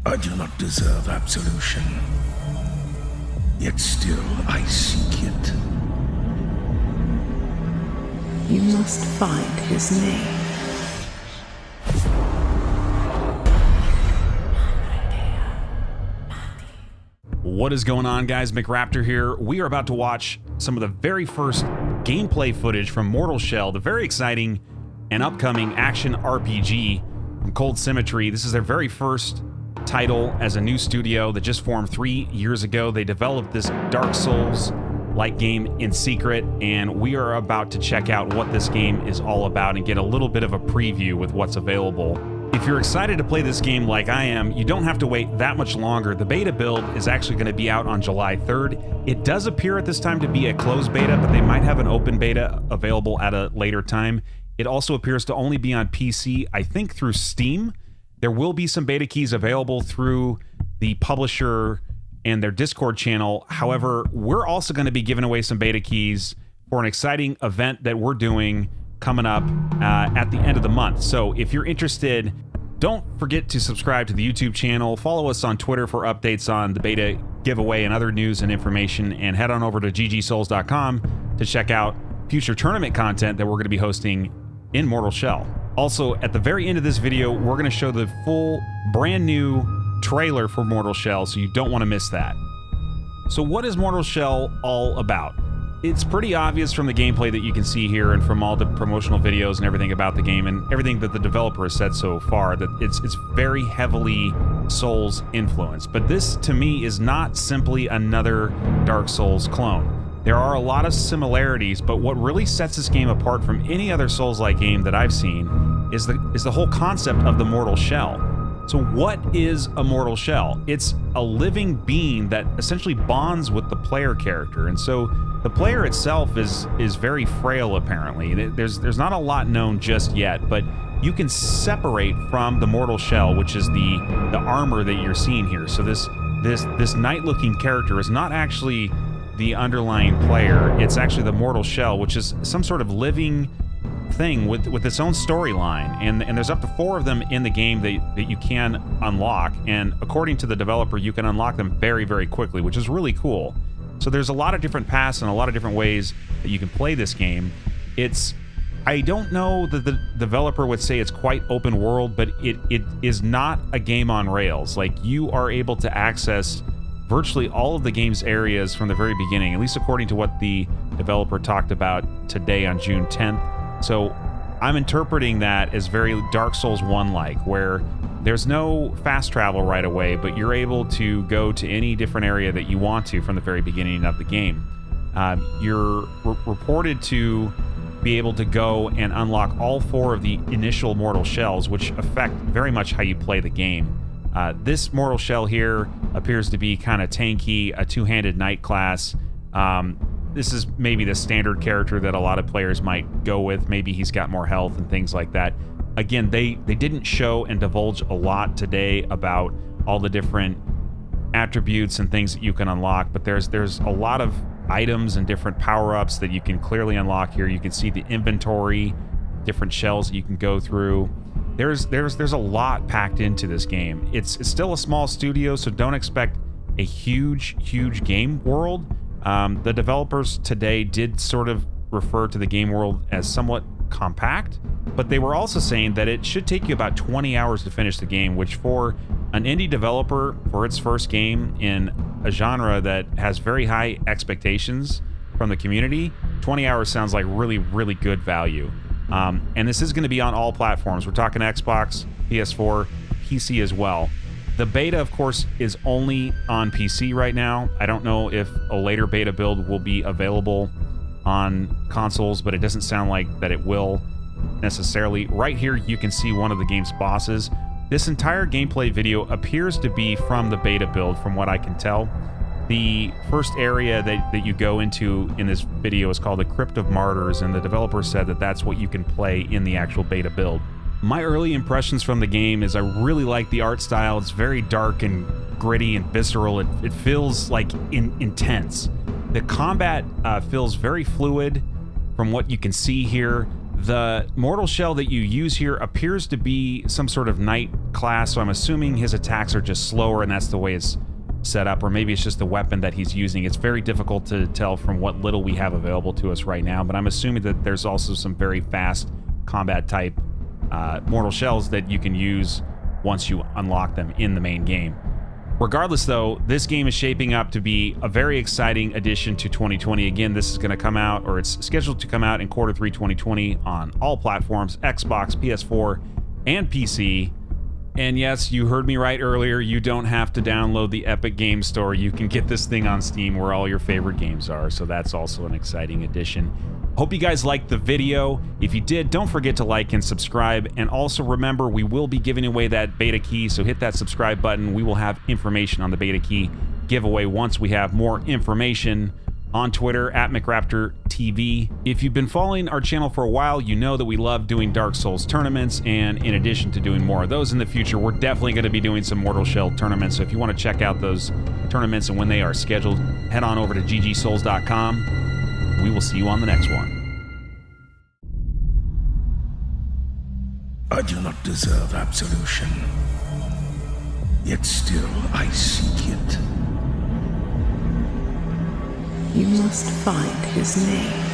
I do not deserve absolution. Yet still I seek it. You must find his name. What is going on, guys? McRaptor here. We are about to watch some of the very first gameplay footage from Mortal Shell, the very exciting and upcoming action RPG from Cold Symmetry. This is their very first title as a new studio that just formed 3 years ago. They developed this Dark Souls-like game in secret, and we are about to check out what this game is all about and get a little bit of a preview with what's available. If you're excited to play this game like I am, you don't have to wait that much longer. The beta build is actually going to be out on July 3rd. It does appear at this time to be a closed beta, but they might have an open beta available at a later time. It also appears to only be on PC, I think through Steam. There will be some beta keys available through the publisher and their Discord channel. However, we're also going to be giving away some beta keys for an exciting event that we're doing coming up at the end of the month. So if you're interested, don't forget to subscribe to the YouTube channel, follow us on Twitter for updates on the beta giveaway and other news and information, and head on over to ggsouls.com to check out future tournament content that we're going to be hosting in Mortal Shell. Also, at the very end of this video, we're going to show the full brand new trailer for Mortal Shell, so you don't want to miss that. So what is Mortal Shell all about? It's pretty obvious from the gameplay that you can see here and from all the promotional videos and everything about the game and everything that the developer has said so far that it's very heavily Souls influenced. But this, to me, is not simply another Dark Souls clone. There are a lot of similarities, but what really sets this game apart from any other Souls-like game that I've seen is the whole concept of the Mortal Shell. So what is a Mortal Shell? It's a living being that essentially bonds with the player character, and so the player itself is very frail, apparently. There's not a lot known just yet, but you can separate from the Mortal Shell, which is the armor that you're seeing here. So this knight-looking character is not actually the underlying player. It's actually the Mortal Shell, which is some sort of living thing with its own storyline, and there's up to 4 of them in the game that you can unlock, and according to the developer, you can unlock them very, very quickly, which is really cool. So there's a lot of different paths and a lot of different ways that you can play this game. I don't know that the developer would say it's quite open world, but it is not a game on rails. Like, you are able to access virtually all of the game's areas from the very beginning, at least according to what the developer talked about today on June 10th. So I'm interpreting that as very Dark Souls 1-like, where there's no fast travel right away, but you're able to go to any different area that you want to from the very beginning of the game. You're reported to be able to go and unlock all 4 of the initial Mortal Shells, which affect very much how you play the game. This Mortal Shell here appears to be kind of tanky, a 2-handed knight class. This is maybe the standard character that a lot of players might go with. Maybe he's got more health and things like that. Again, they didn't show and divulge a lot today about all the different attributes and things that you can unlock, but there's a lot of items and different power-ups that you can clearly unlock here. You can see the inventory, different shells that you can go through. There's a lot packed into this game. It's still a small studio, so don't expect a huge game world. The developers today did sort of refer to the game world as somewhat compact, but they were also saying that it should take you about 20 hours to finish the game, which for an indie developer, for its first game in a genre that has very high expectations from the community, 20 hours sounds like really good value. And this is going to be on all platforms. We're talking Xbox, PS4, PC as well. The beta, of course, is only on PC right now. I don't know if a later beta build will be available on consoles, but it doesn't sound like that it will necessarily. Right here, you can see one of the game's bosses. This entire gameplay video appears to be from the beta build, from what I can tell. The first area that you go into in this video is called the Crypt of Martyrs, and the developer said that that's what you can play in the actual beta build. My early impressions from the game is I really like the art style. It's very dark and gritty and visceral. It feels like intense. The combat feels very fluid from what you can see here. The mortal shell that you use here appears to be some sort of knight class, so I'm assuming his attacks are just slower and that's the way it's set up, or maybe it's just the weapon that he's using. It's very difficult to tell from what little we have available to us right now, but I'm assuming that there's also some very fast combat type mortal shells that you can use once you unlock them in the main game. Regardless, though, this game is shaping up to be a very exciting addition to 2020. Again, this is going to come out, or it's scheduled to come out in Q3 2020 on all platforms, Xbox, PS4, and PC. And yes, you heard me right earlier, you don't have to download the Epic Game Store. You can get this thing on Steam where all your favorite games are, so that's also an exciting addition. Hope you guys liked the video. If you did, don't forget to like and subscribe. And also remember, we will be giving away that beta key, so hit that subscribe button. We will have information on the beta key giveaway once we have more information. On Twitter, at McRaptorTV. If you've been following our channel for a while, you know that we love doing Dark Souls tournaments, and in addition to doing more of those in the future, we're definitely going to be doing some Mortal Shell tournaments. So if you want to check out those tournaments and when they are scheduled, head on over to ggsouls.com. We will see you on the next one. I do not deserve absolution, yet still I seek it. You must find his name.